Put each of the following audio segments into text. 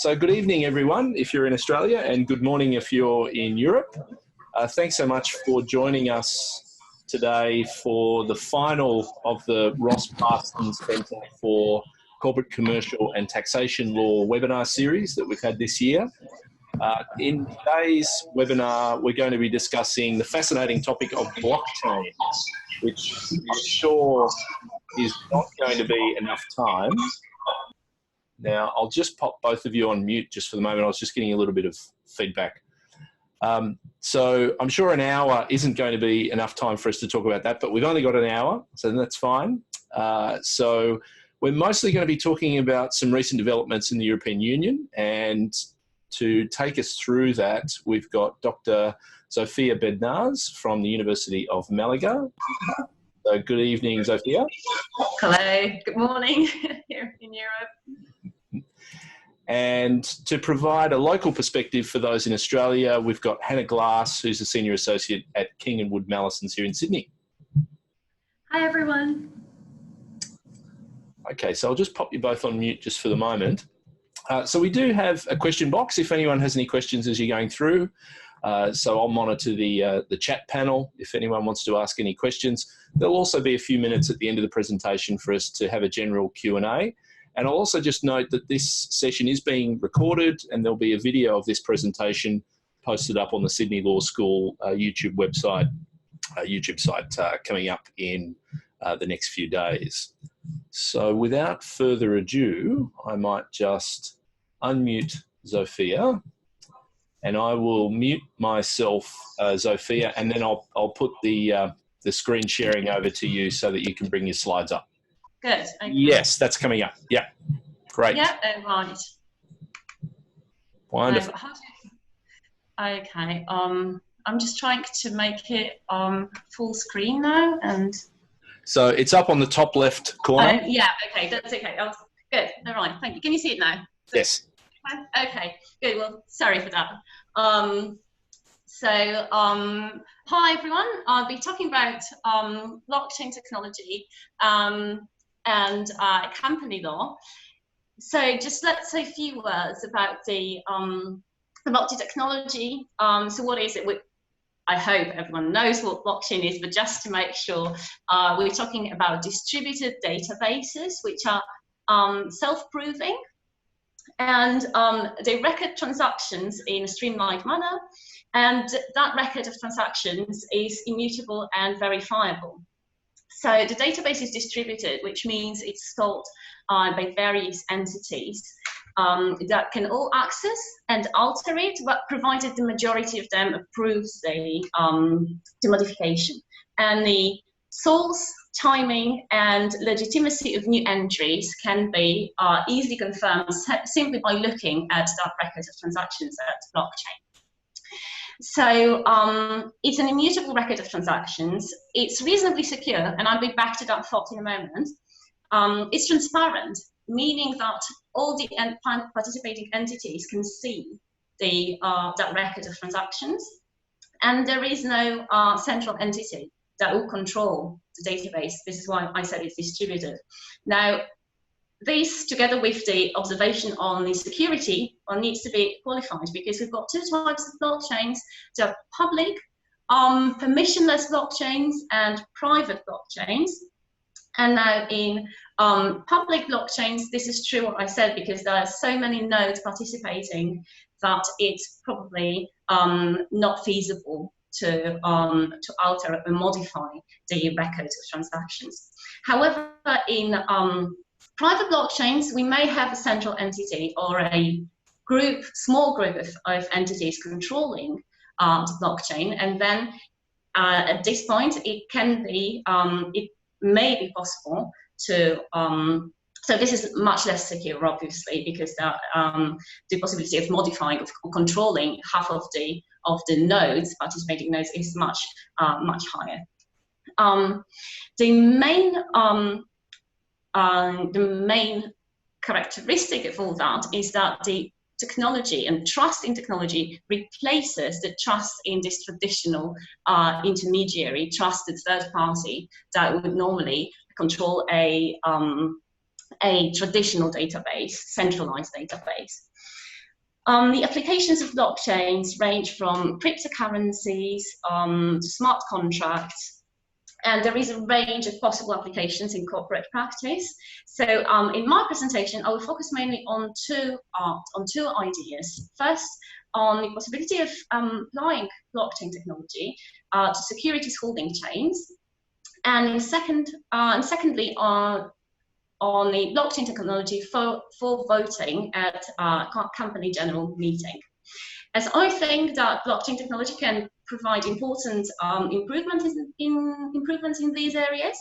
So good evening, everyone, if you're in Australia, and good morning if you're in Europe. Thanks so much for joining us today for the final of the Ross Parsons Centre for Corporate, Commercial and Taxation Law webinar series that we've had this year. In today's webinar, we're going to be discussing the fascinating topic of blockchain, which I'm sure is not going to be enough time. Now, I'll just pop both of you on mute just for the moment. I was just getting a little bit of feedback. So I'm sure an hour isn't going to be enough time for us to talk about that, but we've only got an hour, so that's fine. So we're mostly going to be talking about some recent developments in the European Union, and to take us through that, we've got Dr. Zofia Bednaz from the University of Malaga. So good evening, Zofia. Hello, good morning here in Europe. And to provide a local perspective for those in Australia, we've got Hannah Glass, who's a Senior Associate at King & Wood Mallesons here in Sydney. Hi, everyone. Okay, so I'll just pop you both on mute just for the moment. So we do have a question box if anyone has any questions as you're going through. So I'll monitor the chat panel if anyone wants to ask any questions. There'll also be a few minutes at the end of the presentation for us to have a general Q&A. And I'll also just note that this session is being recorded, and there'll be a video of this presentation posted up on the Sydney Law School YouTube site coming up in the next few days. So without further ado, I might just unmute Zofia, and I will mute myself, Zofia, and then I'll put the screen sharing over to you so that you can bring your slides up. Good. Okay. Yes, that's coming up. Yeah, great. Yeah, right. Wonderful. Okay. I'm just trying to make it full screen now, and so it's up on the top left corner. Yeah. Okay, that's okay. Oh, good. All right. Thank you. Can you see it now? Yes. Okay. Good. Well, sorry for that. Hi everyone. I'll be talking about blockchain technology and company law. So just let's say a few words about the blockchain technology. So what is it? I hope everyone knows what blockchain is, but just to make sure, we're talking about distributed databases, which are self-proving, and they record transactions in a streamlined manner, and that record of transactions is immutable and verifiable. So the database is distributed, which means it's stored by various entities that can all access and alter it, but provided the majority of them approves the modification. And the source, timing, and legitimacy of new entries can be easily confirmed simply by looking at that record of transactions at blockchain. So it's an immutable record of transactions. It's reasonably secure, and I'll be back to that thought in a moment. It's transparent, meaning that all the participating entities can see that record of transactions, and there is no central entity that will control the database. This is why I said it's distributed. Now, this, together with the observation on the security, needs to be qualified, because we've got two types of blockchains. There are public, permissionless blockchains and private blockchains. And now in public blockchains, this is true what I said, because there are so many nodes participating that it's probably not feasible to alter or modify the records of transactions. However, in private blockchains, we may have a central entity or a small group of entities controlling the blockchain, and then at this point, it may be possible to. So this is much less secure, obviously, because the possibility of modifying or controlling half of the nodes, participating nodes, is much higher. The main characteristic of all that is that the technology and trust in technology replaces the trust in this traditional intermediary, trusted third party that would normally control a traditional database, centralized database. The applications of blockchains range from cryptocurrencies to smart contracts, and there is a range of possible applications in corporate practice. So in my presentation, I will focus mainly on two ideas. First, on the possibility of applying blockchain technology to securities holding chains, and secondly on the blockchain technology for voting at company general meeting. As I think that blockchain technology can provide important improvements in these areas,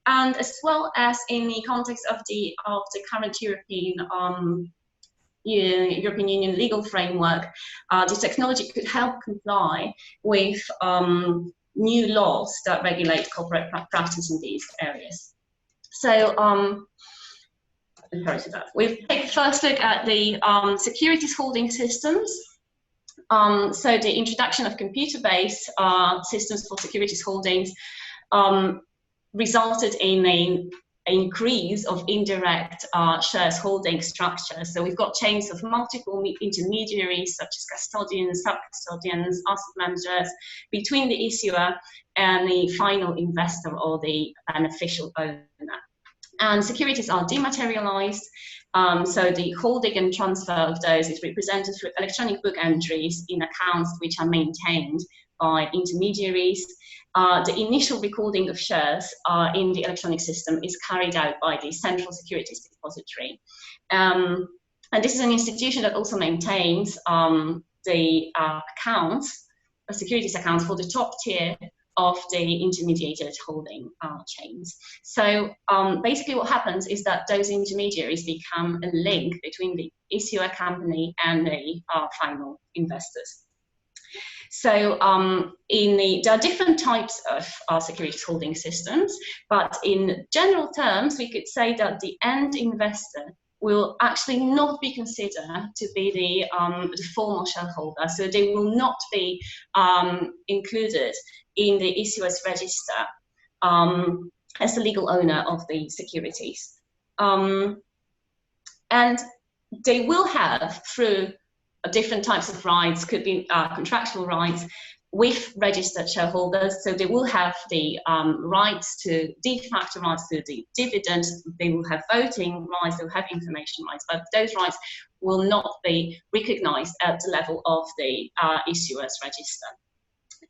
and as well as in the context of the current European Union legal framework, the technology could help comply with new laws that regulate corporate practice in these areas. So we'll take a first look at the securities holding systems. So the introduction of computer-based systems for securities holdings resulted in an increase of indirect shares holding structures. So we've got chains of multiple intermediaries, such as custodians, sub-custodians, asset managers, between the issuer and the final investor or the beneficial owner. And securities are dematerialized, so the holding and transfer of those is represented through electronic book entries in accounts which are maintained by intermediaries. The initial recording of shares in the electronic system is carried out by the Central Securities Depository. And this is an institution that also maintains the accounts, securities accounts for the top tier of the intermediated holding chains. So basically what happens is that those intermediaries become a link between the issuer company and the final investors. So there are different types of securities holding systems, but in general terms, we could say that the end investor will actually not be considered to be the formal shareholder. So they will not be included in the issuer's register as the legal owner of the securities. And they will have, through different types of rights, could be contractual rights with registered shareholders. So they will have the rights to de facto rights to the dividends, they will have voting rights, they'll have information rights, but those rights will not be recognized at the level of the issuer's register.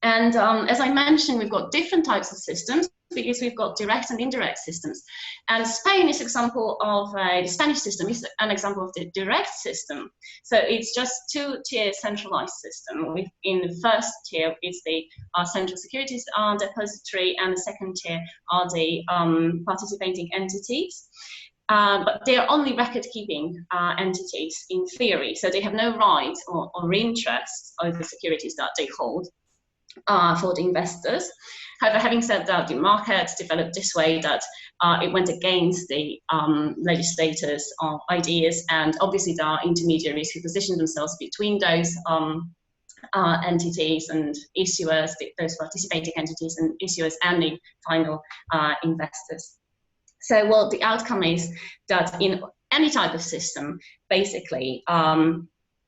And as I mentioned, we've got different types of systems because we've got direct and indirect systems. And Spain is an example of the Spanish system is an example of the direct system. So it's just two-tier centralized system. In the first tier is the Central Securities Depository, and the second tier are the participating entities. But they are only record-keeping entities in theory, so they have no rights or interest over the securities that they hold. For the investors. However, having said that, the market developed this way that it went against the legislators' ideas, and obviously there are intermediaries who position themselves between those entities and issuers, those participating entities and issuers, and the final investors. So, well, the outcome is that in any type of system, basically,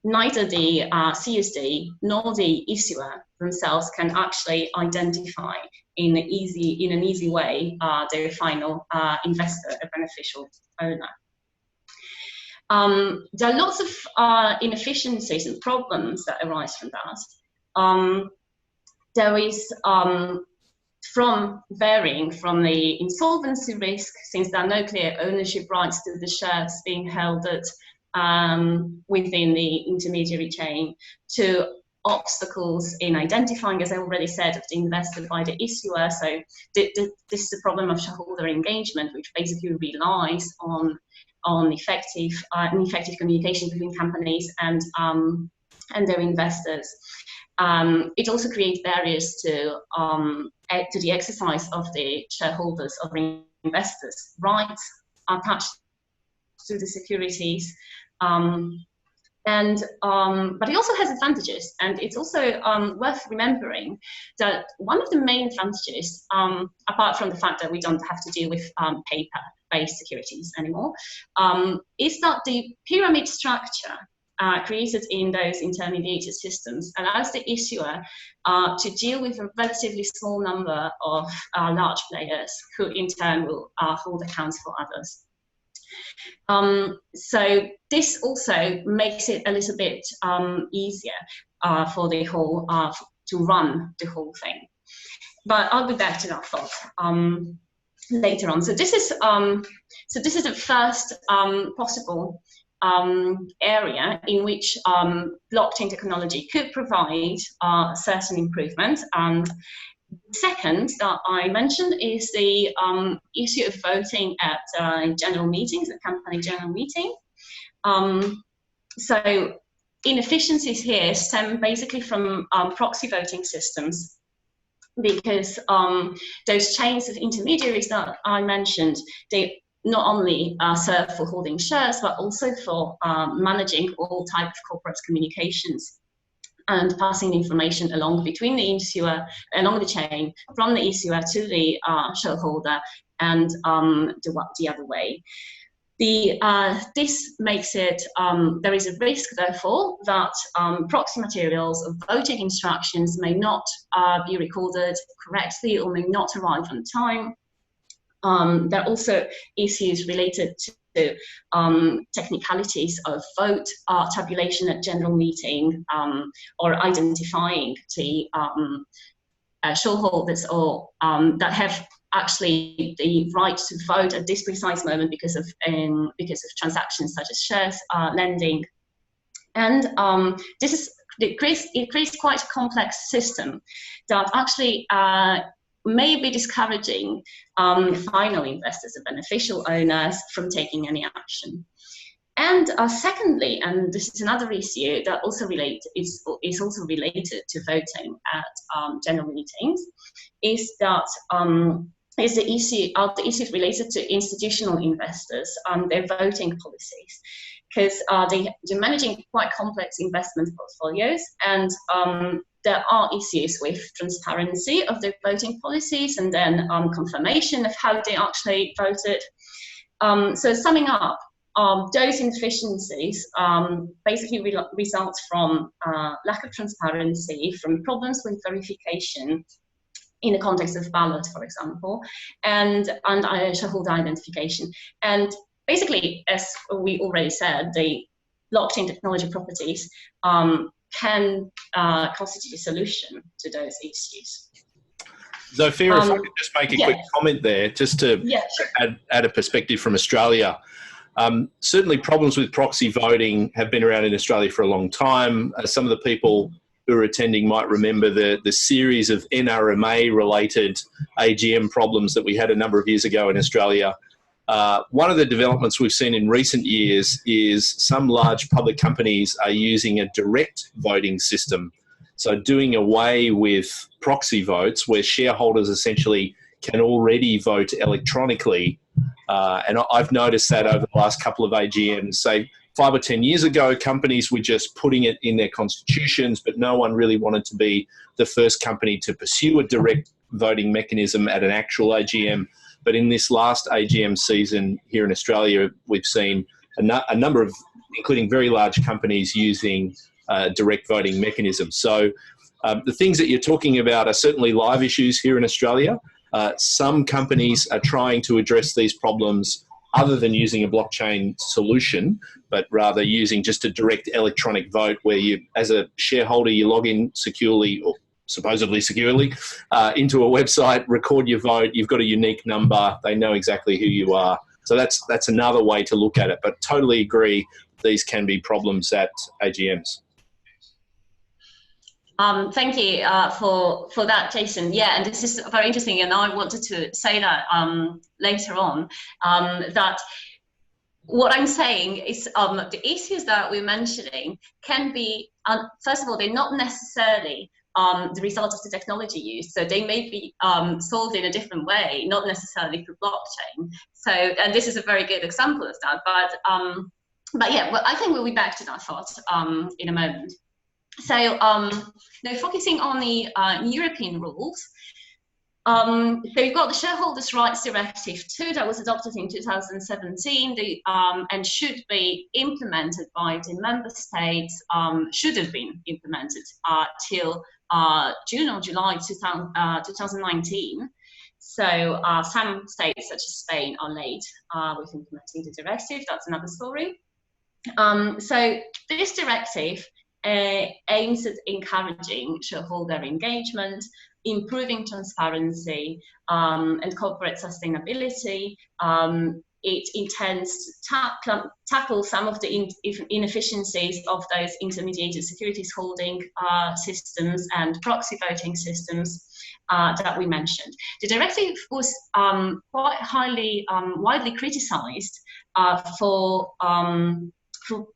neither the CSD nor the issuer themselves can actually identify in an easy way their final investor, a beneficial owner. There are lots of inefficiencies and problems that arise from that. There is from varying from the insolvency risk, since there are no clear ownership rights to the shares being held at within the intermediary chain, to obstacles in identifying, as I already said, of the investor by the issuer. So this is a problem of shareholder engagement, which basically relies on effective communication between companies and their investors. It also creates barriers to the exercise of the shareholders or investors' rights attached to the securities. But it also has advantages, and it's also worth remembering that one of the main advantages, apart from the fact that we don't have to deal with paper-based securities anymore, is that the pyramid structure created in those intermediated systems allows the issuer to deal with a relatively small number of large players who in turn will hold accounts for others. So this also makes it a little bit easier for the whole, to run the whole thing. But I'll be back to that thought later on. So this is the first possible area in which blockchain technology could provide certain improvement. And second that I mentioned is the issue of voting at general meetings, at company general meeting. So inefficiencies here stem basically from proxy voting systems, because those chains of intermediaries that I mentioned, they not only serve for holding shares, but also for managing all types of corporate communications and passing information along between the issuer, along the chain, from the issuer to the shareholder, and the other way. This makes it, there is a risk, therefore, that proxy materials or voting instructions may not be recorded correctly or may not arrive on time. There are also issues related to technicalities of vote tabulation at general meeting, or identifying the shareholders or that have actually the right to vote at this precise moment because of transactions such as shares, lending, and it creates quite a complex system that actually may be discouraging final investors and beneficial owners from taking any action. And secondly, and this is another issue that also is also related to voting at general meetings, is that is the issues related to institutional investors and their voting policies, because they're managing quite complex investment portfolios, and there are issues with transparency of their voting policies and then confirmation of how they actually voted. So summing up, those inefficiencies basically result from lack of transparency, from problems with verification in the context of ballot, for example, and shareholder identification. And basically, as we already said, the blockchain technology properties can constitute a solution to those issues. Zofia, if I could just make a quick comment there, just to add a perspective from Australia. Certainly problems with proxy voting have been around in Australia for a long time. Some of the people who are attending might remember the series of NRMA-related AGM problems that we had a number of years ago in Australia. One of the developments we've seen in recent years is some large public companies are using a direct voting system. So doing away with proxy votes where shareholders essentially can already vote electronically. And I've noticed that over the last couple of AGMs. Say 5 or 10 years ago, companies were just putting it in their constitutions, but no one really wanted to be the first company to pursue a direct voting mechanism at an actual AGM. But in this last AGM season here in Australia, we've seen a number of, including very large companies, using direct voting mechanisms. So the things that you're talking about are certainly live issues here in Australia. Some companies are trying to address these problems other than using a blockchain solution, but rather using just a direct electronic vote where you, as a shareholder, you log in securely, or supposedly securely, into a website, record your vote, you've got a unique number, they know exactly who you are. So that's another way to look at it, but totally agree these can be problems at AGMs. Thank you for that, Jason. Yeah, and this is very interesting, and I wanted to say that later on, that what I'm saying is the issues that we're mentioning can be, first of all, they're not necessarily the result of the technology used, so they may be solved in a different way, not necessarily through blockchain. So, and this is a very good example of that, but yeah, well, I think we'll be back to that thought in a moment. So now focusing on the European rules, So you've got the Shareholders' Rights Directive 2 that was adopted in 2017 and should be implemented by the member states, should have been implemented till June or July 2019. So some states, such as Spain, are late with implementing the directive. That's another story. So this directive aims at encouraging shareholder engagement, improving transparency and corporate sustainability. It intends to tackle some of the inefficiencies of those intermediated securities holding systems and proxy voting systems that we mentioned. The directive was quite highly, widely criticised for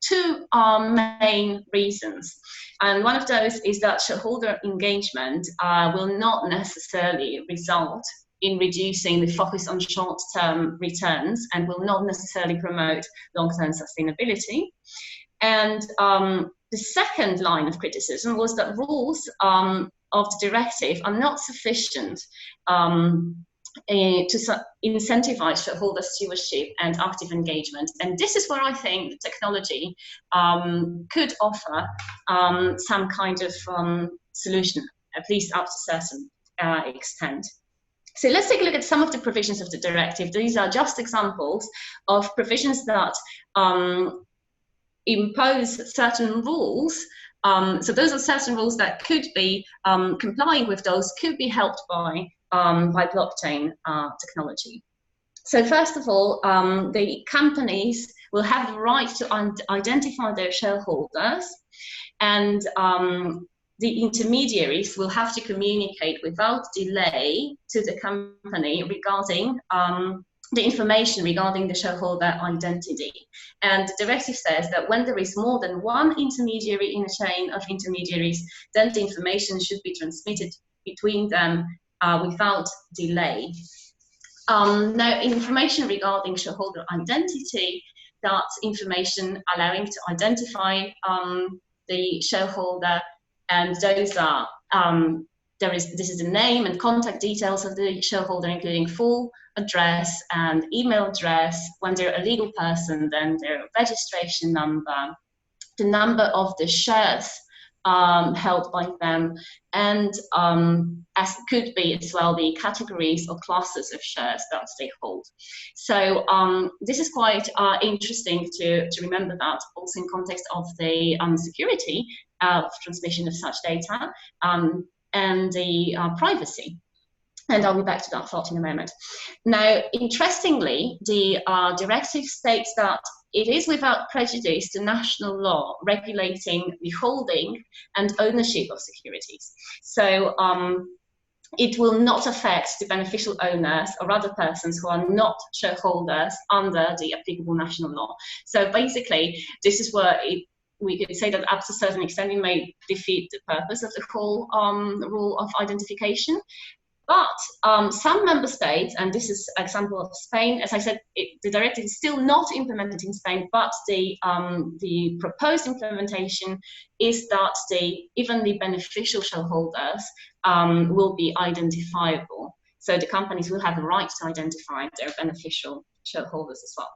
two main reasons. And one of those is that shareholder engagement will not necessarily result in reducing the focus on short-term returns and will not necessarily promote long-term sustainability. And the second line of criticism was that rules of the directive are not sufficient to incentivize shareholder stewardship and active engagement. And this is where I think the technology could offer some kind of solution, at least up to a certain extent. So let's take a look at some of the provisions of the directive. These are just examples of provisions that impose certain rules. So those are certain rules that could be complying with those, could be helped by blockchain technology. So first of all, the companies will have the right to identify their shareholders, and the intermediaries will have to communicate without delay to the company regarding the information regarding the shareholder identity. And the directive says that when there is more than one intermediary in a chain of intermediaries, then the information should be transmitted between them without delay. Now, information regarding shareholder identity, that's information allowing to identify the shareholder, and those are this is the name and contact details of the shareholder, including full address and email address. When they're a legal person, then their registration number, the number of the shares held by them, and as could be as well the categories or classes of shares that they hold. So this is quite interesting to remember that, also in context of the security of transmission of such data and the privacy. And I'll be back to that thought in a moment. Now, interestingly, the directive states that it is without prejudice to national law regulating the holding and ownership of securities. So it will not affect the beneficial owners or other persons who are not shareholders under the applicable national law. So basically, this is where we could say that up to a certain extent it may defeat the purpose of the whole rule of identification. But some member states, and this is an example of Spain, as I said, the directive is still not implemented in Spain, but the proposed implementation is that even the beneficial shareholders will be identifiable. So the companies will have the right to identify their beneficial shareholders as well.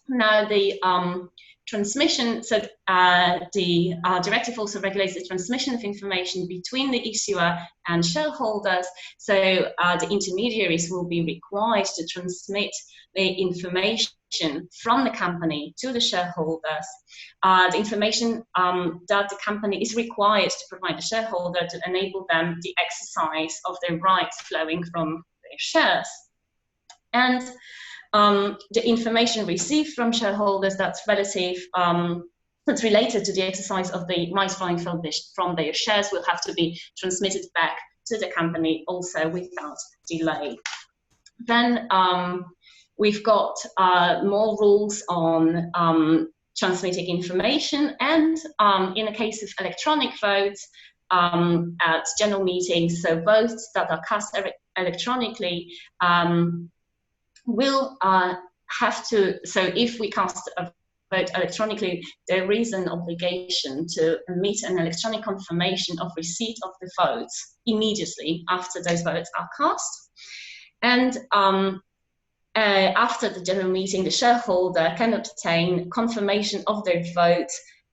Now, the transmission, so the directive also regulates the transmission of information between the issuer and shareholders. So the intermediaries will be required to transmit the information from the company to the shareholders. The information that the company is required to provide the shareholder to enable them the exercise of their rights flowing from their shares. And the information received from shareholders that's relative, that's related to the exercise of the rights flowing from their shares will have to be transmitted back to the company also without delay. Then we've got more rules on transmitting information, and in a case of electronic votes at general meetings, so votes that are cast electronically will have to, so if we cast a vote electronically, there is an obligation to emit an electronic confirmation of receipt of the votes immediately after those votes are cast. And after the general meeting, the shareholder can obtain confirmation of their vote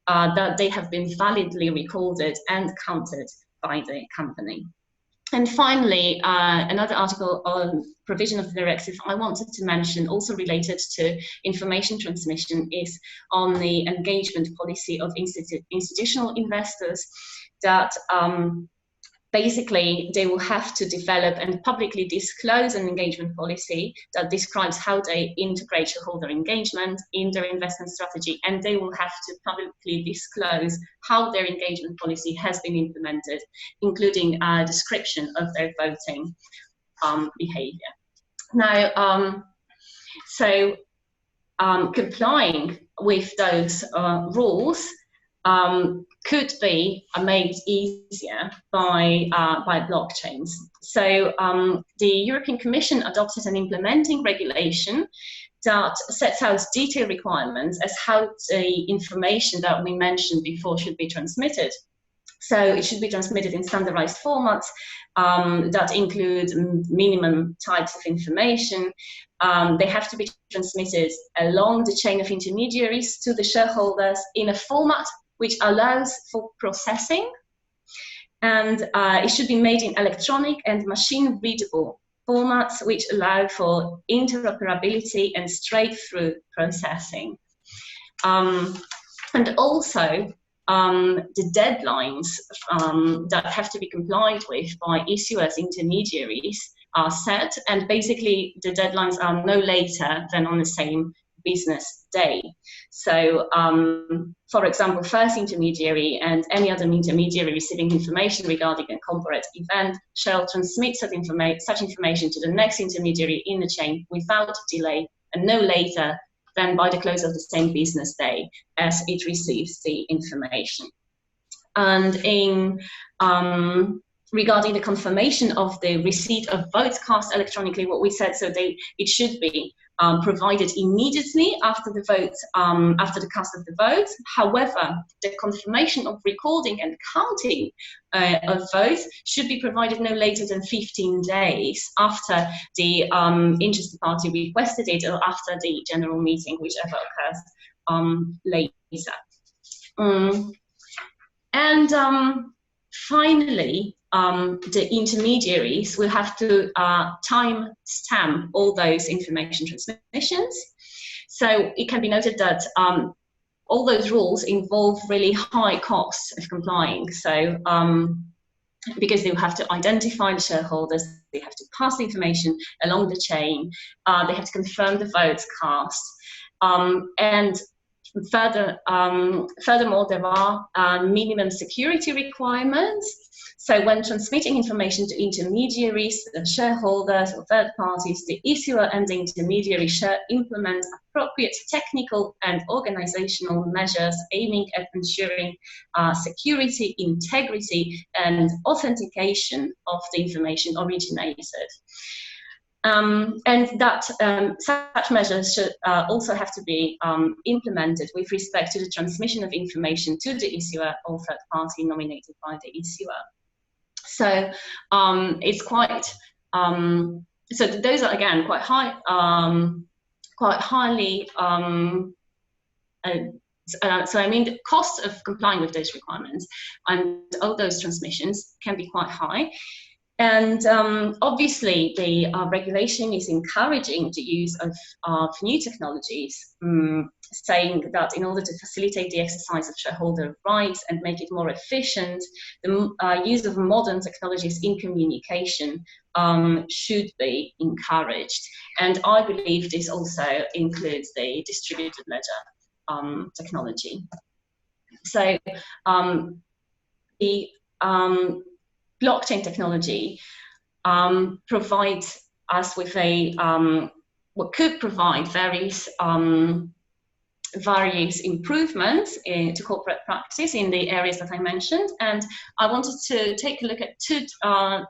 that they have been validly recorded and counted by the company. And finally, another article on provision of the directive I wanted to mention, also related to information transmission, is on the engagement policy of institutional investors, that basically they will have to develop and publicly disclose an engagement policy that describes how they integrate shareholder engagement in their investment strategy, and they will have to publicly disclose how their engagement policy has been implemented, including a description of their voting behavior. Now, complying with those rules could be made easier by blockchains. So the European Commission adopted an implementing regulation that sets out detailed requirements as how the information that we mentioned before should be transmitted. So it should be transmitted in standardized formats that include minimum types of information. They have to be transmitted along the chain of intermediaries to the shareholders in a format which allows for processing, and it should be made in electronic and machine-readable formats which allow for interoperability and straight-through processing. And also, the deadlines that have to be complied with by issuers intermediaries are set, and basically the deadlines are no later than on the same business day. So, for example, first intermediary and any other intermediary receiving information regarding a corporate event shall transmit such information to the next intermediary in the chain without delay and no later than by the close of the same business day as it receives the information. And in regarding the confirmation of the receipt of votes cast electronically, what we said, so it should be provided immediately after the vote, after the cast of the votes. However, the confirmation of recording and counting of votes should be provided no later than 15 days after the interested party requested it, or after the general meeting, whichever occurs later. Finally, the intermediaries will have to time stamp all those information transmissions. So it can be noted that all those rules involve really high costs of complying. So because they will have to identify the shareholders, they have to pass the information along the chain, they have to confirm the votes cast, and furthermore, there are minimum security requirements. So when transmitting information to intermediaries, shareholders or third parties, the issuer and the intermediary shall implement appropriate technical and organizational measures aiming at ensuring security, integrity, and authentication of the information originated. And that such measures should also have to be implemented with respect to the transmission of information to the issuer or third party nominated by the issuer. So it's quite, so those are again quite high, quite highly, so I mean the cost of complying with those requirements and all those transmissions can be quite high. And obviously, the regulation is encouraging the use of new technologies, saying that in order to facilitate the exercise of shareholder rights and make it more efficient, the use of modern technologies in communication should be encouraged. And I believe this also includes the distributed ledger technology. So the blockchain technology provides us with a what could provide various improvements to corporate practice in the areas that I mentioned, and I wanted to take a look at two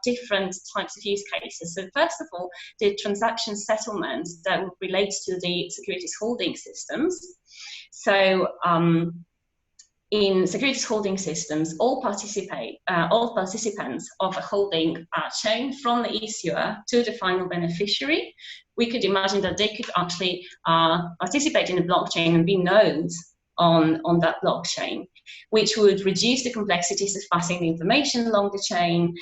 different types of use cases. So first of all, the transaction settlement that relates to the securities holding systems. So in securities holding systems, all participants of a holding chain from the issuer to the final beneficiary, we could imagine that they could actually participate in the blockchain and be nodes on that blockchain, which would reduce the complexities of passing the information along the chain.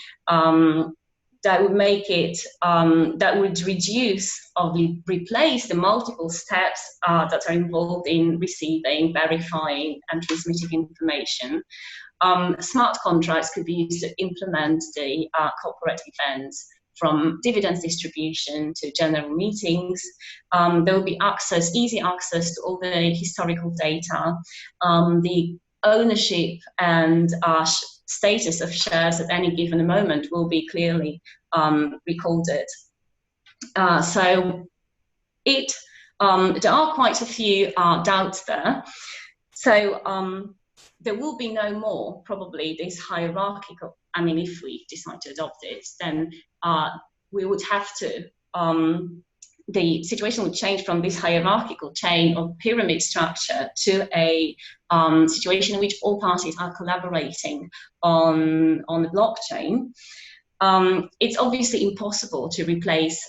That would make it, that would reduce or replace the multiple steps that are involved in receiving, verifying, and transmitting information. Smart contracts could be used to implement the corporate events, from dividends distribution to general meetings. There will be access, easy access to all the historical data, the ownership and status of shares at any given moment will be clearly recorded. So there are quite a few doubts there. So there will be no more, probably, this hierarchical, I mean, if we decide to adopt it, then we would have to, the situation would change from this hierarchical chain or pyramid structure to a situation in which all parties are collaborating on the blockchain. It's obviously impossible to replace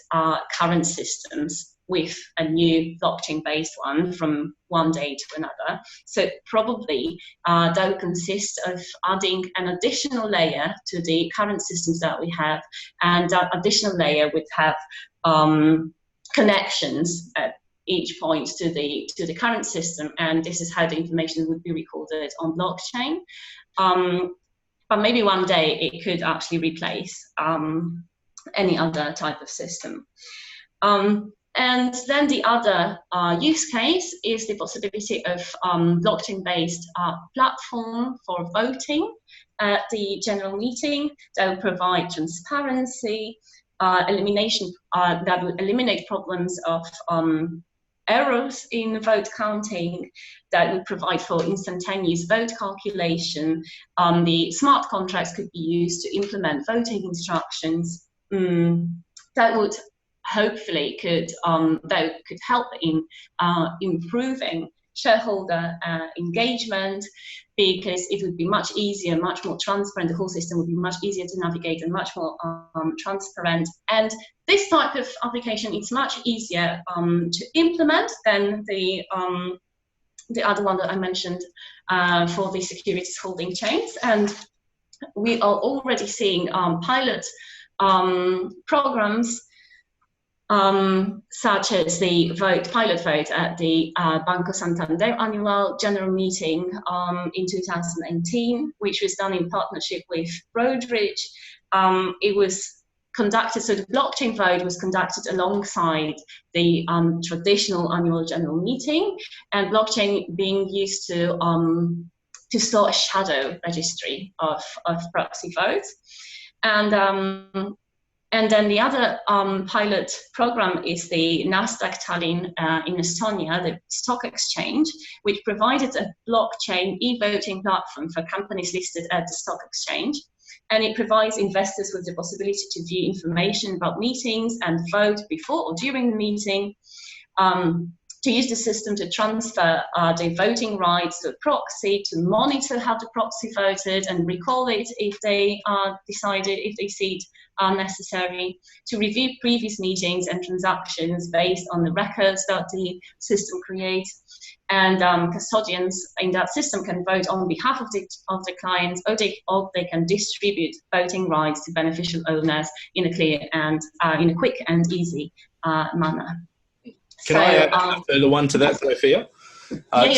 current systems with a new blockchain-based one from one day to another. So probably that would consist of adding an additional layer to the current systems that we have, and that additional layer would have connections at each point to the current system, and this is how the information would be recorded on blockchain. But maybe one day it could actually replace any other type of system. And then the other use case is the possibility of blockchain-based platform for voting at the general meeting that will provide transparency, elimination, that will eliminate problems of errors in vote counting, that would provide for instantaneous vote calculation. The smart contracts could be used to implement voting instructions. That would hopefully could help in improving shareholder engagement, because it would be much easier, much more transparent. The whole system would be much easier to navigate and much more transparent. And this type of application is much easier to implement than the other one that I mentioned for the securities holding chains. And we are already seeing pilot programs such as the pilot vote at the Banco Santander annual general meeting in 2018, which was done in partnership with Broadridge. It was conducted, so the blockchain vote was conducted alongside the traditional annual general meeting, and blockchain being used to store a shadow registry of proxy votes. And then the other pilot program is the Nasdaq Tallinn in Estonia, the stock exchange, which provided a blockchain e-voting platform for companies listed at the stock exchange. And it provides investors with the possibility to view information about meetings and vote before or during the meeting, to use the system to transfer the voting rights to a proxy, to monitor how the proxy voted and recall it if they if they see it necessary, to review previous meetings and transactions based on the records that the system creates. And custodians in that system can vote on behalf of the clients, or they can distribute voting rights to beneficial owners in a clear and in a quick and easy manner. Can I add a further one to that, Sophia?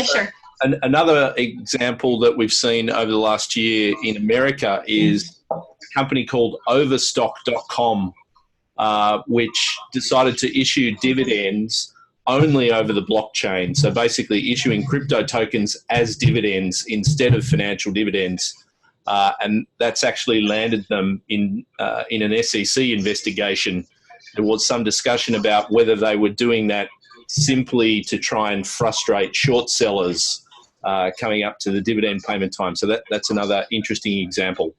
Sure. Another example that we've seen over the last year in America is a company called Overstock.com, which decided to issue dividends only over the blockchain. So basically issuing crypto tokens as dividends instead of financial dividends. And that's actually landed them in an SEC investigation. There was some discussion about whether they were doing that simply to try and frustrate short sellers coming up to the dividend payment time. So that's another interesting example.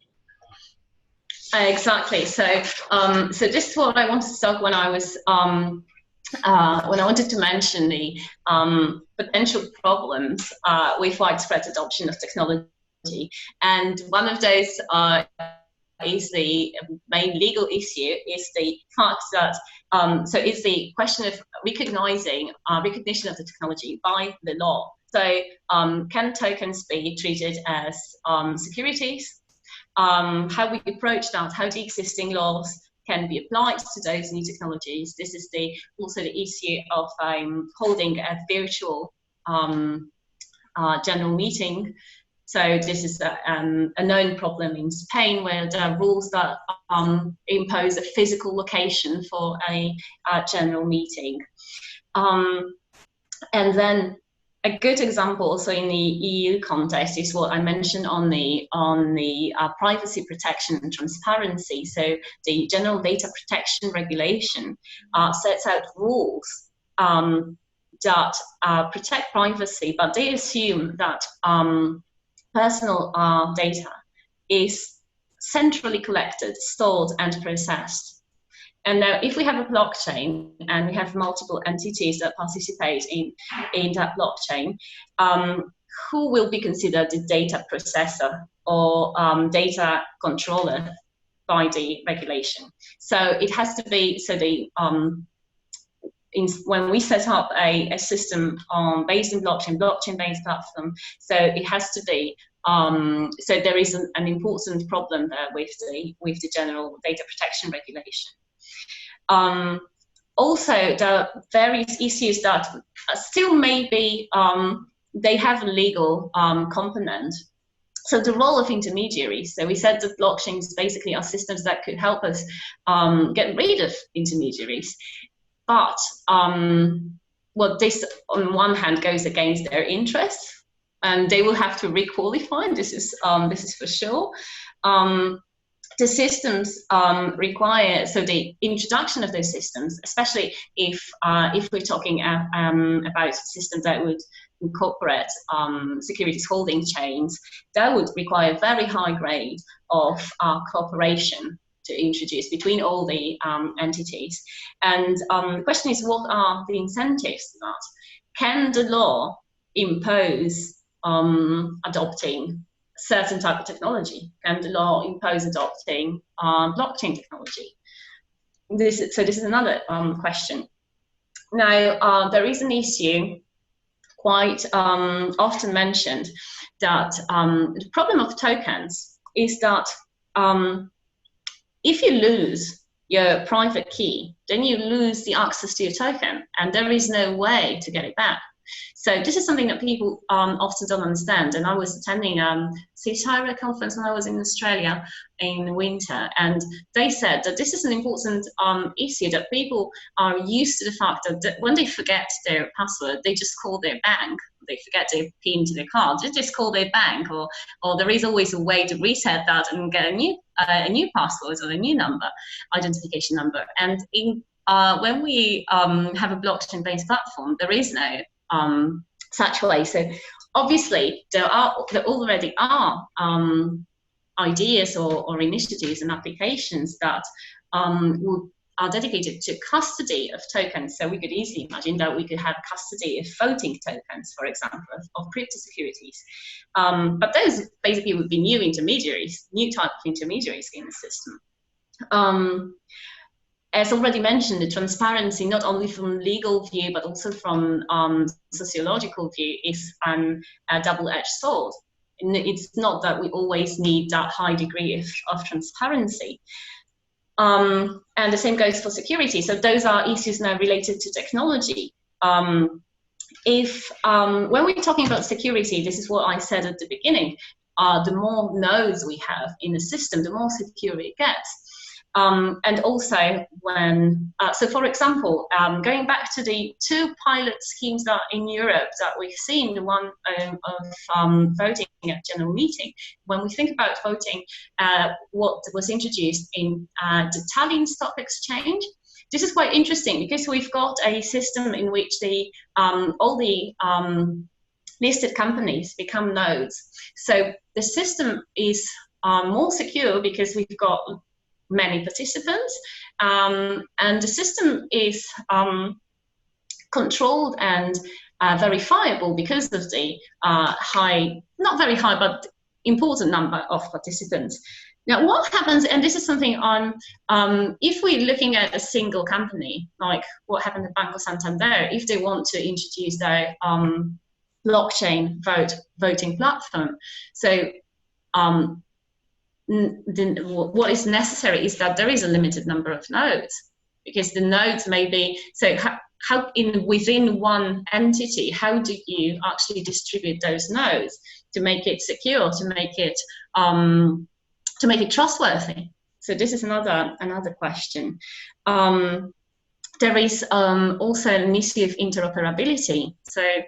Exactly. So this is what I wanted to talk when I was when I wanted to mention the potential problems with widespread adoption of technology. And one of those is the main legal issue, is the fact that, so it's the question of recognition of the technology by the law. So can tokens be treated as securities? How we approach that, how the existing laws can be applied to those new technologies. This is also the issue of holding a virtual general meeting. So this is a known problem in Spain, where there are rules that impose a physical location for a general meeting. And then a good example also in the EU context is what I mentioned on the privacy protection and transparency. So the General Data Protection Regulation sets out rules that protect privacy, but they assume that personal data is centrally collected, stored, and processed. And now, if we have a blockchain and we have multiple entities that participate in that blockchain, who will be considered the data processor or data controller by the regulation? So it has to be, so when we set up a system based in blockchain-based platform, so it has to be, so there is an important problem there with the General Data Protection Regulation. Also, there are various issues that still may be, they have a legal component. So the role of intermediaries. So we said that blockchains basically are systems that could help us get rid of intermediaries. But what this, on one hand, goes against their interests, and they will have to requalify. This is for sure. The systems require, so the introduction of those systems, especially if we're talking about systems that would incorporate securities holding chains, that would require very high grade of cooperation to introduce between all the entities. And the question is, what are the incentives to that? Can the law impose adopting certain type of technology? Can the law impose adopting blockchain technology? This is another question. Now, there is an issue quite often mentioned, that the problem of tokens is that if you lose your private key, then you lose the access to your token, and there is no way to get it back. So this is something that people often don't understand. And I was attending CSIRA conference when I was in Australia in winter, and they said that this is an important issue, that people are used to the fact that when they forget their password, they just call their bank. They forget their PIN to their card, they just call their bank, or there is always a way to reset that and get a new password or a new number, identification number. And when we have a blockchain-based platform, there is no such way. So obviously there already are ideas or initiatives and applications that are dedicated to custody of tokens. So we could easily imagine that we could have custody of voting tokens, for example, of crypto securities. But those basically would be new intermediaries, new type of intermediaries in the system. As already mentioned, the transparency, not only from legal view, but also from sociological view, is a double-edged sword. And it's not that we always need that high degree of transparency. And the same goes for security. So those are issues now related to technology. When we're talking about security, this is what I said at the beginning, the more nodes we have in the system, the more secure it gets. And also so for example, going back to the two pilot schemes that in Europe that we've seen, the one of voting at general meeting, when we think about voting, what was introduced in the Tallinn Stock Exchange, this is quite interesting because we've got a system in which all the listed companies become nodes. So the system is more secure because we've got many participants, and the system is controlled and verifiable because of the high, not very high, but important number of participants. Now, what happens, and this is something on, if we're looking at a single company, like what happened at Banco Santander, if they want to introduce their blockchain voting platform, so what is necessary is that there is a limited number of nodes, because the nodes may be, so how within one entity, how do you actually distribute those nodes to make it secure, to make it trustworthy? So this is another question. There is also an issue of interoperability. So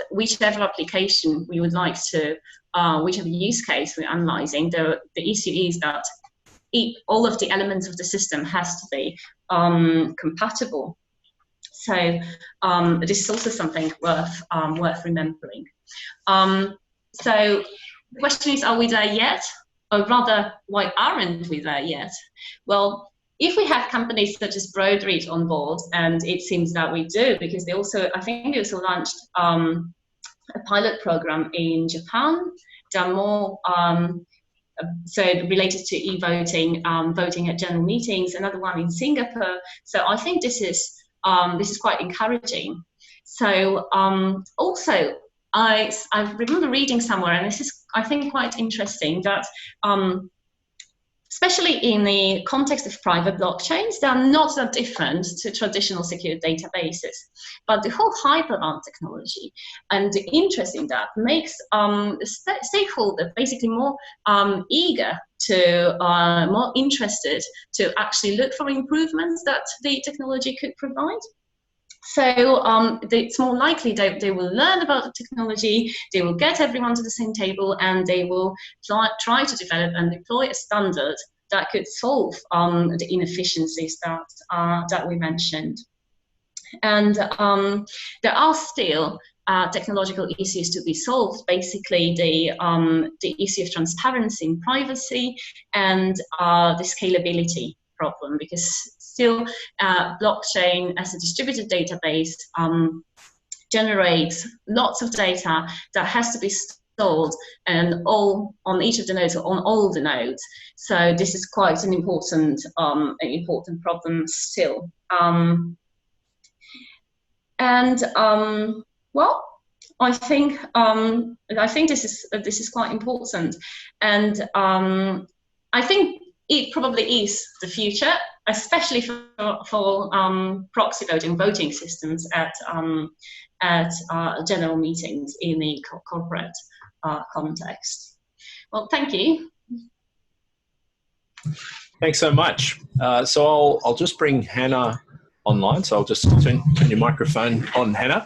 whichever application we would like to, whichever use case we're analyzing, the issue is that all of the elements of the system has to be compatible. So this is also something worth remembering. So the question is, are we there yet? Or rather, why aren't we there yet? Well, if we have companies such as Broadreach on board, and it seems that we do, because they also, I think they also launched a pilot program in Japan. There are more so related to e-voting, voting at general meetings, another one in Singapore. So I think this is quite encouraging. So also, I remember reading somewhere, and this is, I think, quite interesting, that especially in the context of private blockchains, they are not that different to traditional secure databases. But the whole hype around technology and the interest in that makes the stakeholder basically more eager to, more interested to actually look for improvements that the technology could provide. So it's more likely that they will learn about the technology, they will get everyone to the same table, and they will try to develop and deploy a standard that could solve the inefficiencies that we mentioned. And there are still technological issues to be solved, basically the issue of transparency and privacy, and the scalability problem, because still blockchain as a distributed database generates lots of data that has to be stored and all on each of the nodes, or on all the nodes. So this is quite an important problem still. Well, I think this is quite important, and I think it probably is the future, especially for proxy voting systems at general meetings in the corporate context. Well, thank you. Thanks so much. So I'll just bring Hannah online. So I'll just turn your microphone on, Hannah.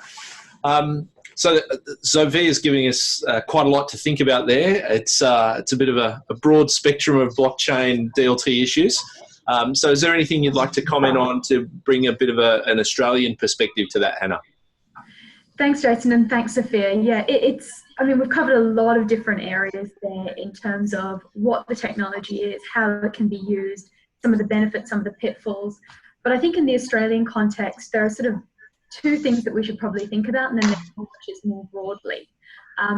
So Sophia is giving us quite a lot to think about there. It's a bit of a broad spectrum of blockchain DLT issues. So is there anything you'd like to comment on to bring a bit of an Australian perspective to that, Hannah? Thanks, Jason, and thanks, Sophia. Yeah, I mean, we've covered a lot of different areas there in terms of what the technology is, how it can be used, some of the benefits, some of the pitfalls. But I think in the Australian context, there are sort of two things that we should probably think about, and then which is more broadly.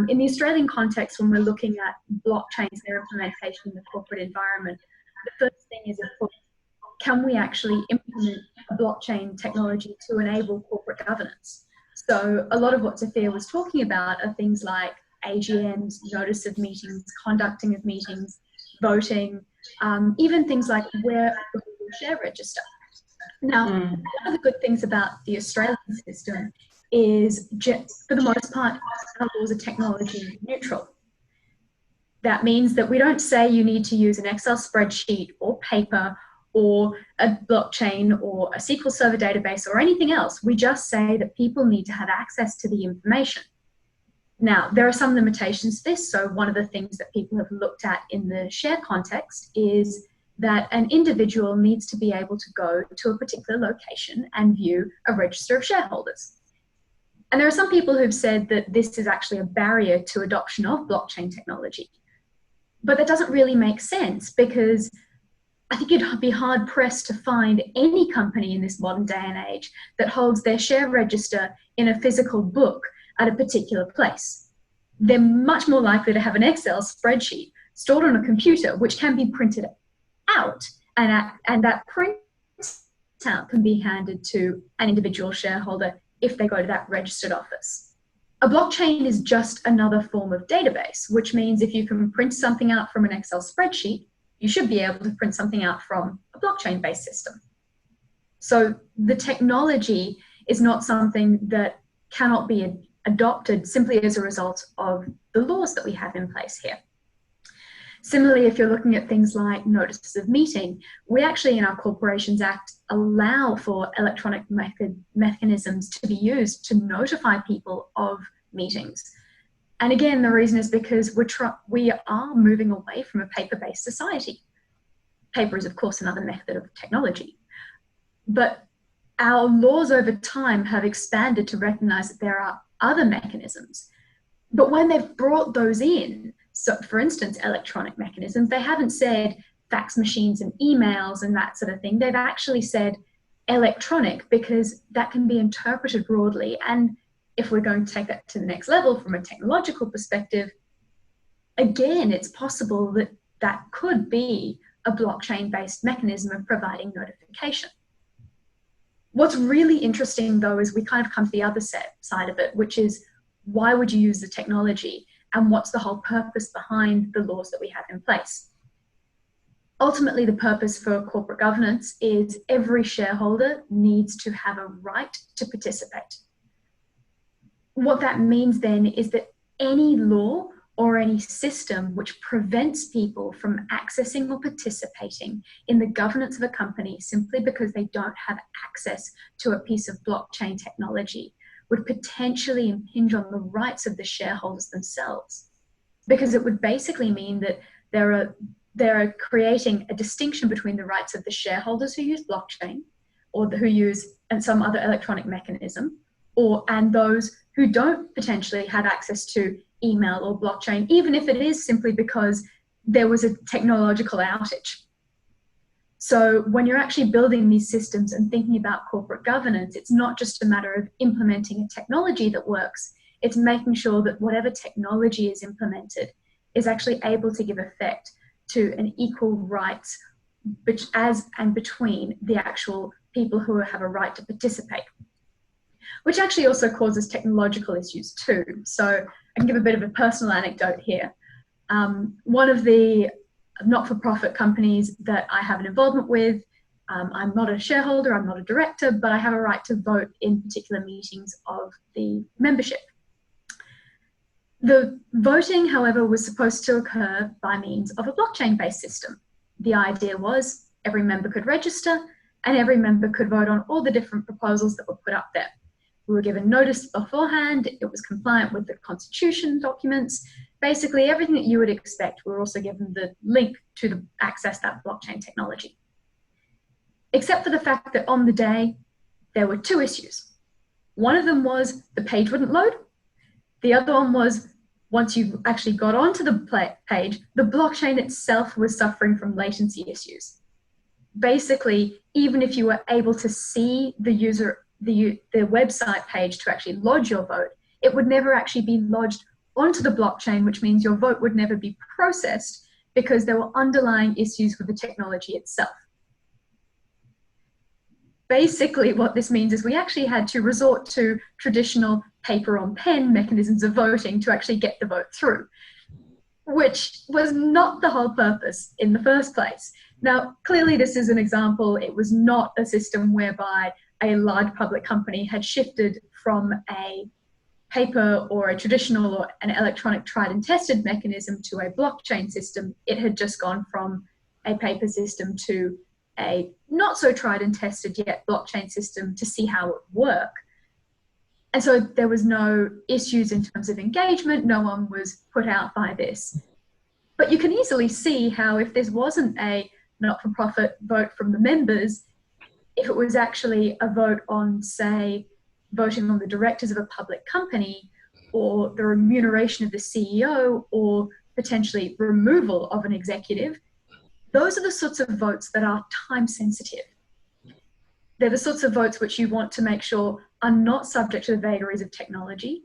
In the Australian context, when we're looking at blockchains and their implementation in the corporate environment, the first thing is, of course, can we actually implement a blockchain technology to enable corporate governance? So a lot of what Sophia was talking about are things like AGMs, notice of meetings, conducting of meetings, voting, even things like where the share register. Now, one of the good things about the Australian system is, for the most part, our laws are technology neutral. That means that we don't say you need to use an Excel spreadsheet or paper or a blockchain or a SQL Server database or anything else. We just say that people need to have access to the information. Now, there are some limitations to this. So one of the things that people have looked at in the share context is that an individual needs to be able to go to a particular location and view a register of shareholders. And there are some people who've said that this is actually a barrier to adoption of blockchain technology. But that doesn't really make sense, because I think you'd be hard pressed to find any company in this modern day and age that holds their share register in a physical book at a particular place. They're much more likely to have an Excel spreadsheet stored on a computer, which can be printed out, and that printout can be handed to an individual shareholder if they go to that registered office. A blockchain is just another form of database, which means if you can print something out from an Excel spreadsheet, you should be able to print something out from a blockchain-based system. So the technology is not something that cannot be adopted simply as a result of the laws that we have in place here. Similarly, if you're looking at things like notices of meeting, we actually in our Corporations Act allow for electronic mechanisms to be used to notify people of meetings. And again, the reason is because we are moving away from a paper-based society. Paper is, of course, another method of technology. But our laws over time have expanded to recognize that there are other mechanisms. But when they've brought those in, so for instance, electronic mechanisms, they haven't said fax machines and emails and that sort of thing. They've actually said electronic because that can be interpreted broadly. And if we're going to take that to the next level from a technological perspective, again, it's possible that that could be a blockchain-based mechanism of providing notification. What's really interesting, though, is we kind of come to the other side of it, which is why would you use the technology and what's the whole purpose behind the laws that we have in place? Ultimately, the purpose for corporate governance is every shareholder needs to have a right to participate. What that means then is that any law or any system which prevents people from accessing or participating in the governance of a company simply because they don't have access to a piece of blockchain technology would potentially impinge on the rights of the shareholders themselves. Because it would basically mean that they're creating a distinction between the rights of the shareholders who use blockchain or who use some other electronic mechanism, and those who don't potentially have access to email or blockchain, even if it is simply because there was a technological outage. So when you're actually building these systems and thinking about corporate governance, it's not just a matter of implementing a technology that works, it's making sure that whatever technology is implemented is actually able to give effect to an equal rights between the actual people who have a right to participate, which actually also causes technological issues too. So I can give a bit of a personal anecdote here. One of the not-for-profit companies that I have an involvement with, I'm not a shareholder, I'm not a director, but I have a right to vote in particular meetings of the membership. The voting, however, was supposed to occur by means of a blockchain-based system. The idea was every member could register and every member could vote on all the different proposals that were put up there. We were given notice beforehand, it was compliant with the constitution documents, basically everything that you would expect. We were also given the link to access that blockchain technology. Except for the fact that on the day, there were two issues. One of them was the page wouldn't load. The other one was once you actually got onto the page, the blockchain itself was suffering from latency issues. Basically, even if you were able to see the website page to actually lodge your vote, it would never actually be lodged onto the blockchain, which means your vote would never be processed because there were underlying issues with the technology itself. Basically, what this means is we actually had to resort to traditional paper on pen mechanisms of voting to actually get the vote through, which was not the whole purpose in the first place. Now, clearly this is an example. It was not a system whereby a large public company had shifted from a paper or a traditional or an electronic tried and tested mechanism to a blockchain system. It had just gone from a paper system to a not so tried and tested yet blockchain system to see how it would work. And so there was no issues in terms of engagement. No one was put out by this. But you can easily see how if this wasn't a not-for-profit vote from the members, if it was actually a vote on, say, voting on the directors of a public company or the remuneration of the CEO or potentially removal of an executive, those are the sorts of votes that are time sensitive. They're the sorts of votes which you want to make sure are not subject to the vagaries of technology.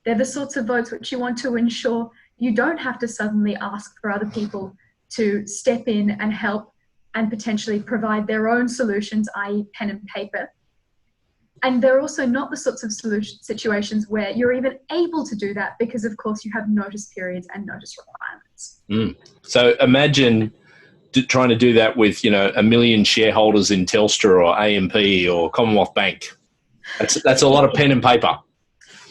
They're the sorts of votes which you want to ensure you don't have to suddenly ask for other people to step in and help and potentially provide their own solutions, i.e. pen and paper. And they're also not the sorts of situations where you're even able to do that because, of course, you have notice periods and notice requirements. So imagine trying to do that with, 1 million shareholders in Telstra or AMP or Commonwealth Bank. That's a lot of pen and paper.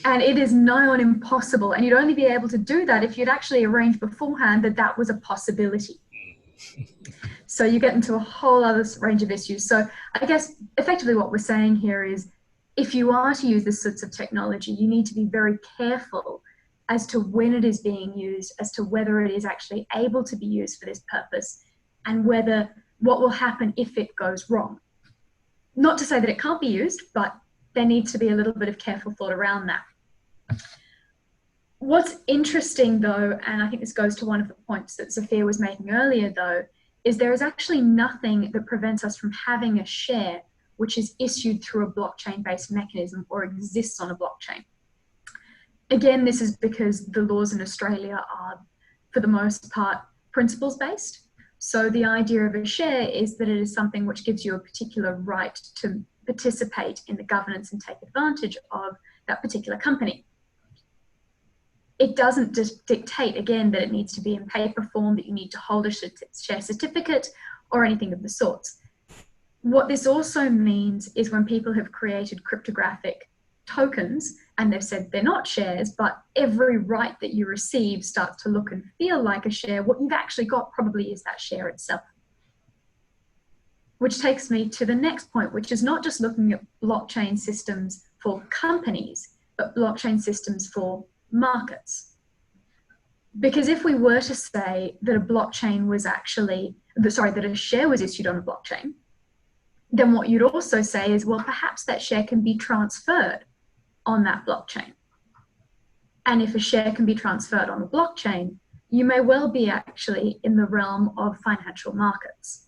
And it is nigh on impossible. And you'd only be able to do that if you'd actually arranged beforehand that that was a possibility. So you get into a whole other range of issues. So I guess effectively what we're saying here is if you are to use this sorts of technology, you need to be very careful as to when it is being used, as to whether it is actually able to be used for this purpose, and what will happen if it goes wrong. Not to say that it can't be used, but there needs to be a little bit of careful thought around that. What's interesting though, and I think this goes to one of the points that Sophia was making earlier though, is there is actually nothing that prevents us from having a share which is issued through a blockchain-based mechanism or exists on a blockchain. Again, this is because the laws in Australia are, for the most part, principles-based. So the idea of a share is that it is something which gives you a particular right to participate in the governance and take advantage of that particular company. It doesn't dictate, again, that it needs to be in paper form, that you need to hold a share certificate or anything of the sorts. What this also means is when people have created cryptographic tokens and they've said they're not shares, but every right that you receive starts to look and feel like a share, what you've actually got probably is that share itself. Which takes me to the next point, which is not just looking at blockchain systems for companies, but blockchain systems for markets. Because if we were to say that a blockchain was actually, that a share was issued on a blockchain, then what you'd also say is, well, perhaps that share can be transferred on that blockchain. And if a share can be transferred on a blockchain, you may well be actually in the realm of financial markets.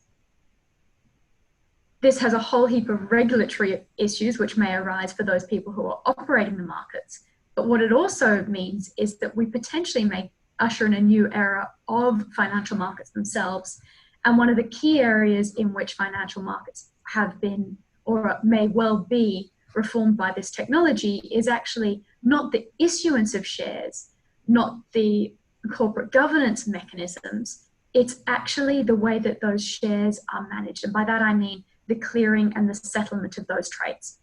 This has a whole heap of regulatory issues which may arise for those people who are operating the markets. But what it also means is that we potentially may usher in a new era of financial markets themselves. And one of the key areas in which financial markets have been or may well be reformed by this technology is actually not the issuance of shares, not the corporate governance mechanisms, it's actually the way that those shares are managed. And by that I mean the clearing and the settlement of those trades.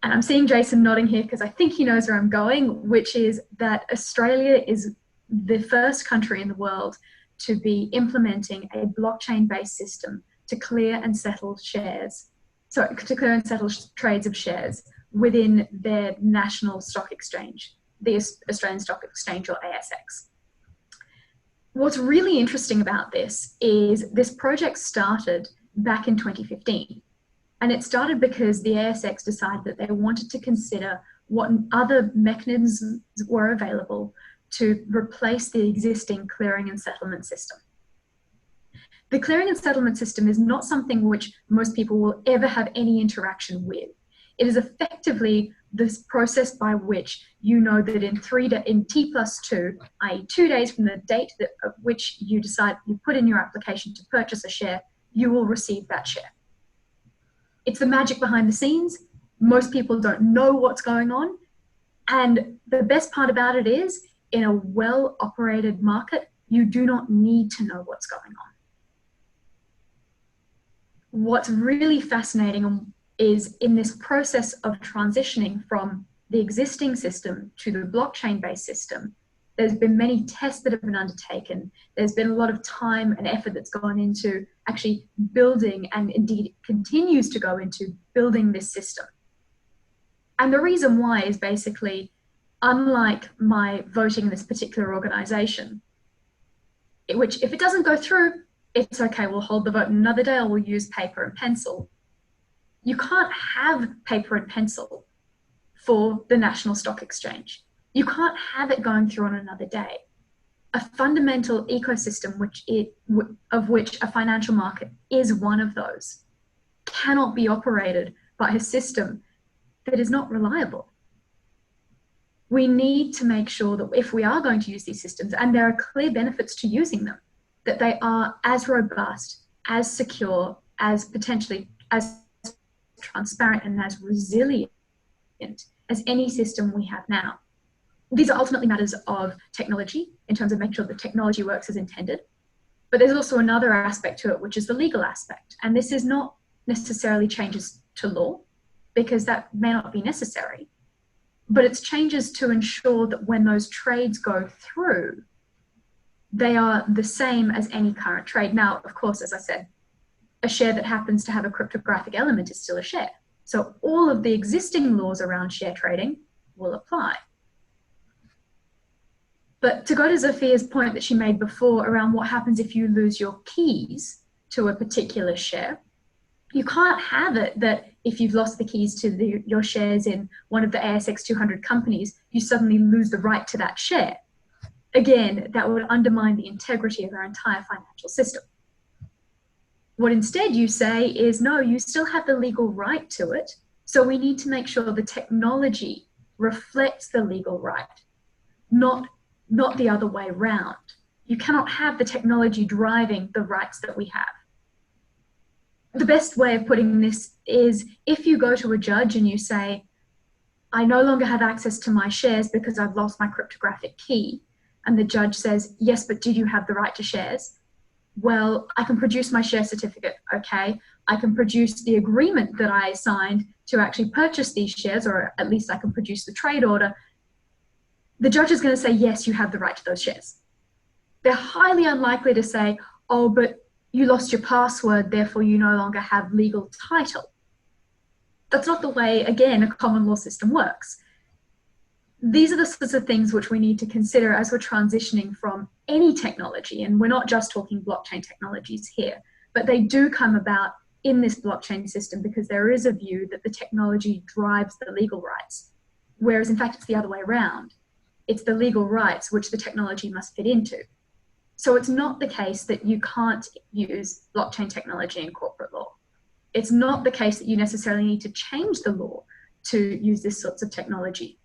And I'm seeing Jason nodding here because I think he knows where I'm going, which is that Australia is the first country in the world to be implementing a blockchain-based system to clear and settle shares, to clear and settle trades of shares within their national stock exchange, the Australian Stock Exchange or ASX. What's really interesting about this is this project started back in 2015. And it started because the ASX decided that they wanted to consider what other mechanisms were available to replace the existing clearing and settlement system. The clearing and settlement system is not something which most people will ever have any interaction with. It is effectively this process by which you know that in T+2, i.e. 2 days from the date at which you put in your application to purchase a share, you will receive that share. It's the magic behind the scenes. Most people don't know what's going on. And the best part about it is, in a well-operated market, you do not need to know what's going on. What's really fascinating is in this process of transitioning from the existing system to the blockchain-based system, there's been many tests that have been undertaken. There's been a lot of time and effort that's gone into actually building, and indeed continues to go into building this system. And the reason why is basically, unlike my voting in this particular organization, which if it doesn't go through, it's okay, we'll hold the vote another day or we'll use paper and pencil. You can't have paper and pencil for the National Stock Exchange. You can't have it going through on another day. a fundamental ecosystem of which a financial market is one of those, cannot be operated by a system that is not reliable. We need to make sure that if we are going to use these systems, and there are clear benefits to using them, that they are as robust, as secure, as potentially as transparent and as resilient as any system we have now. These are ultimately matters of technology in terms of making sure the technology works as intended. But there's also another aspect to it, which is the legal aspect. And this is not necessarily changes to law, because that may not be necessary, but it's changes to ensure that when those trades go through, they are the same as any current trade. Now, of course, as I said, a share that happens to have a cryptographic element is still a share. So all of the existing laws around share trading will apply. But to go to Zophia's point that she made before around what happens if you lose your keys to a particular share, you can't have it that if you've lost the keys to your shares in one of the ASX 200 companies, you suddenly lose the right to that share. Again, that would undermine the integrity of our entire financial system. What instead you say is, no, you still have the legal right to it. So we need to make sure the technology reflects the legal right, not the other way around. You cannot have the technology driving the rights that we have. The best way of putting this is if you go to a judge and you say, I no longer have access to my shares because I've lost my cryptographic key, and the judge says, yes, but did you have the right to shares? Well, I can produce my share certificate, okay? I can produce the agreement that I signed to actually purchase these shares, or at least I can produce the trade order. The judge is going to say, yes, you have the right to those shares. They're highly unlikely to say, oh, but you lost your password, therefore you no longer have legal title. That's not the way, again, a common law system works. These are the sorts of things which we need to consider as we're transitioning from any technology, and we're not just talking blockchain technologies here, but they do come about in this blockchain system because there is a view that the technology drives the legal rights, whereas in fact it's the other way around. It's the legal rights which the technology must fit into. So it's not the case that you can't use blockchain technology in corporate law. It's not the case that you necessarily need to change the law to use this sorts of technology.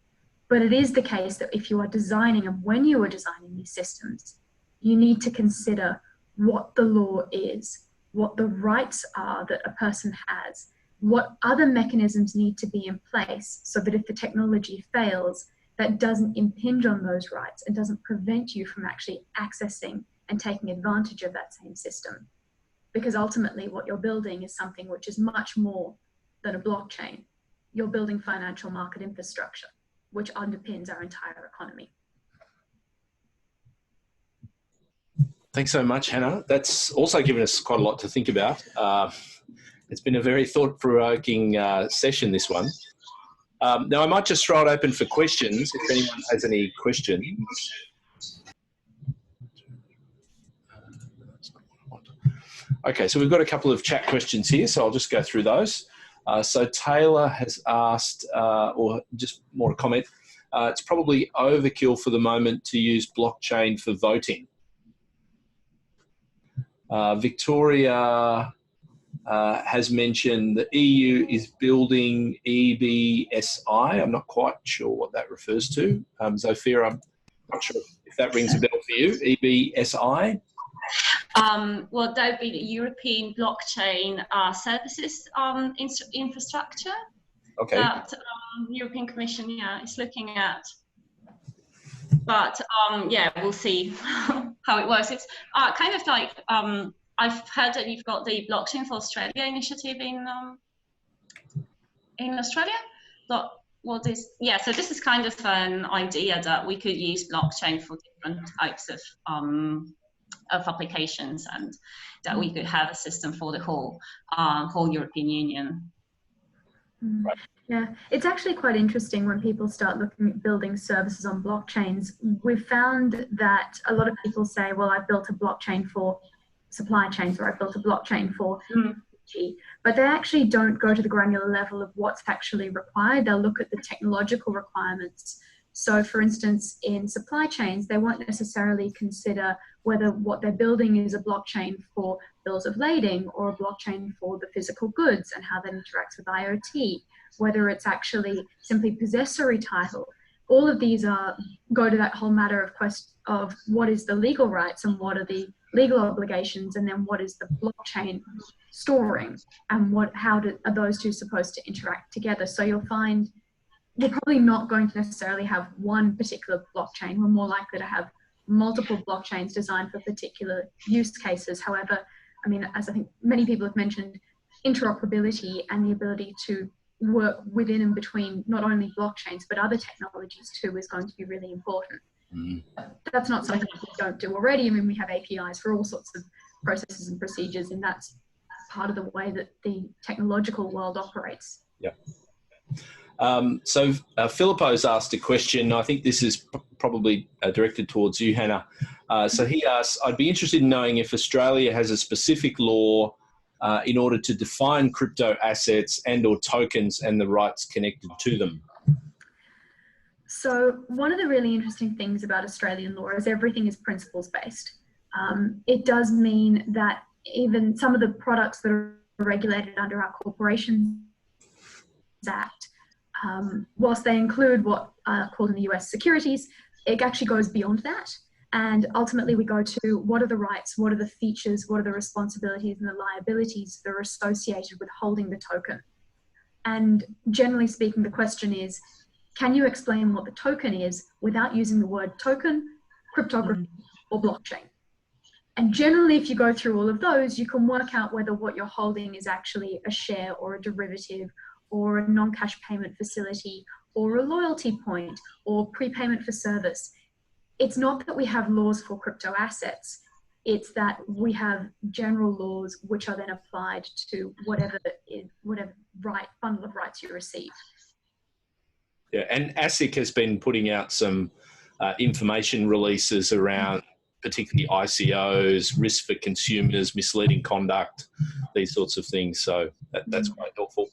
But it is the case that if you are designing, and when you are designing these systems, you need to consider what the law is, what the rights are that a person has, what other mechanisms need to be in place so that if the technology fails, that doesn't impinge on those rights and doesn't prevent you from actually accessing and taking advantage of that same system. Because ultimately what you're building is something which is much more than a blockchain. You're building financial market infrastructure, which underpins our entire economy. Thanks so much, Hannah. That's also given us quite a lot to think about. It's been a very thought-provoking session, this one. Now, I might just throw it open for questions, if anyone has any questions. Okay, so we've got a couple of chat questions here, so I'll just go through those. So Taylor has asked, or just more a comment, it's probably overkill for the moment to use blockchain for voting. Victoria has mentioned the EU is building EBSI. I'm not quite sure what that refers to. Zofia, I'm not sure if that rings a bell for you, EBSI. Well, that would be the European Blockchain Services Infrastructure. Okay. That European Commission, is looking at. But yeah, we'll see how it works. It's kind of like I've heard that you've got the Blockchain for Australia initiative in Australia. So this is kind of an idea that we could use blockchain for different types of applications, and that we could have a system for the whole European Union. Right. Yeah, it's actually quite interesting when people start looking at building services on blockchains. We've found that a lot of people say, well, I've built a blockchain for supply chains, or I've built a blockchain for energy, but they actually don't go to the granular level of what's actually required. They'll look at the technological requirements. So for instance, in supply chains, they won't necessarily consider whether what they're building is a blockchain for bills of lading or a blockchain for the physical goods and how that interacts with IoT, whether it's actually simply possessory title. All of these go to that whole matter of what is the legal rights and what are the legal obligations, and then what is the blockchain storing, and how are those two supposed to interact together. So you'll find we're probably not going to necessarily have one particular blockchain. We're more likely to have multiple blockchains designed for particular use cases. However, I mean, as I think many people have mentioned, interoperability and the ability to work within and between not only blockchains but other technologies too is going to be really important. That's not something we don't do already. I mean, we have APIs for all sorts of processes and procedures, and that's part of the way that the technological world operates. Yeah. So Filippo's asked a question. I think this is probably directed towards you, Hannah. So he asks, I'd be interested in knowing if Australia has a specific law in order to define crypto assets and or tokens and the rights connected to them. So one of the really interesting things about Australian law is everything is principles based. It does mean that even some of the products that are regulated under our Corporations Act, whilst they include what are called in the US securities, it actually goes beyond that. And ultimately we go to what are the rights, what are the features, what are the responsibilities and the liabilities that are associated with holding the token. And generally speaking, the question is, can you explain what the token is without using the word token, cryptography, or blockchain? And generally, if you go through all of those, you can work out whether what you're holding is actually a share or a derivative or a non-cash payment facility or a loyalty point or prepayment for service. It's not that we have laws for crypto assets. It's that we have general laws which are then applied to whatever bundle of rights you receive. Yeah, and ASIC has been putting out some information releases around particularly ICOs, risk for consumers, misleading conduct, these sorts of things. So that's quite helpful.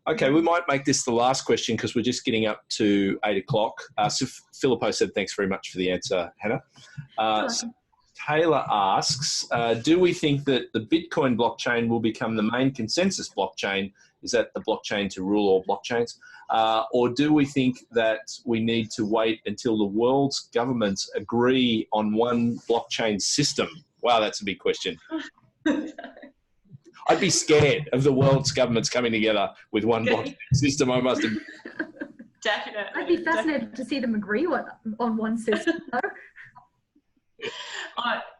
Okay, we might make this the last question because we're just getting up to 8 o'clock. So Filippo said, thanks very much for the answer, Hannah. So Taylor asks, do we think that the Bitcoin blockchain will become the main consensus blockchain? Is that the blockchain to rule all blockchains? Or do we think that we need to wait until the world's governments agree on one blockchain system? Wow, that's a big question. I'd be scared of the world's governments coming together with one blockchain system, I must admit. Definitely. I'd be fascinated to see them agree on one system.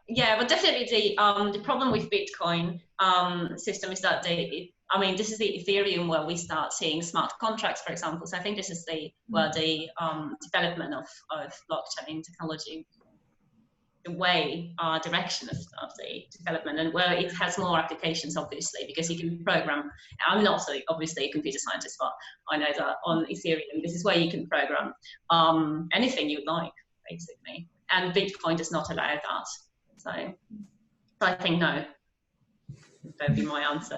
Yeah, but definitely the problem with Bitcoin system is that this is the Ethereum where we start seeing smart contracts, for example. So I think this is where the development of blockchain technology, the direction of the development, and where it has more applications, obviously, because you can program. I'm not obviously a computer scientist, but I know that on Ethereum, this is where you can program anything you like, basically. And Bitcoin does not allow that. So I think no. That would be my answer.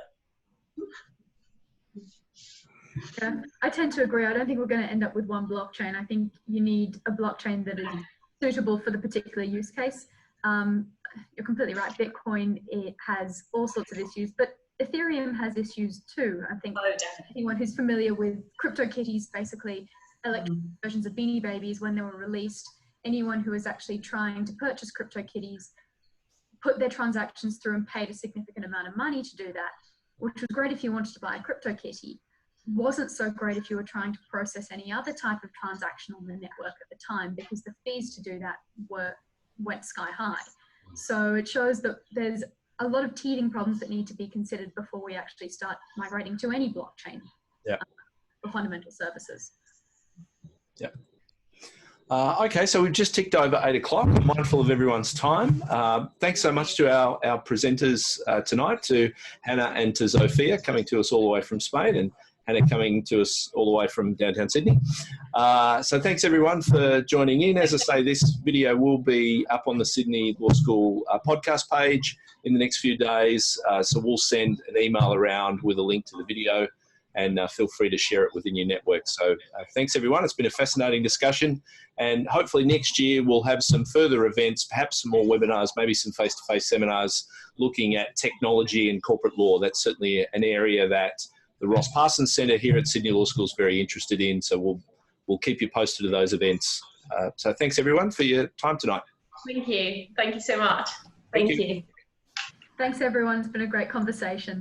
Yeah, I tend to agree. I don't think we're going to end up with one blockchain. I think you need a blockchain that is suitable for the particular use case. You're completely right. Bitcoin, it has all sorts of issues, but Ethereum has issues too. I think anyone who's familiar with CryptoKitties, basically electronic versions of Beanie Babies, when they were released, anyone who was actually trying to purchase CryptoKitties put their transactions through and paid a significant amount of money to do that, which was great if you wanted to buy a CryptoKitty. Wasn't so great if you were trying to process any other type of transaction on the network at the time, because the fees to do that went sky high. So it shows that there's a lot of teething problems that need to be considered before we actually start migrating to any blockchain for fundamental services. Yeah. Okay, so we've just ticked over 8 o'clock. I'm mindful of everyone's time. Thanks so much to our presenters tonight, to Hannah and to Zofia, coming to us all the way from Spain, and Hannah coming to us all the way from downtown Sydney. So thanks everyone for joining in. As I say, this video will be up on the Sydney Law School podcast page in the next few days. So we'll send an email around with a link to the video, and feel free to share it within your network. So thanks everyone. It's been a fascinating discussion, and hopefully next year we'll have some further events, perhaps some more webinars, maybe some face-to-face seminars looking at technology and corporate law. That's certainly an area that the Ross Parsons Centre here at Sydney Law School is very interested in. So we'll keep you posted to those events. So thanks everyone for your time tonight. Thank you. Thank you so much. Thank you. Thanks everyone. It's been a great conversation.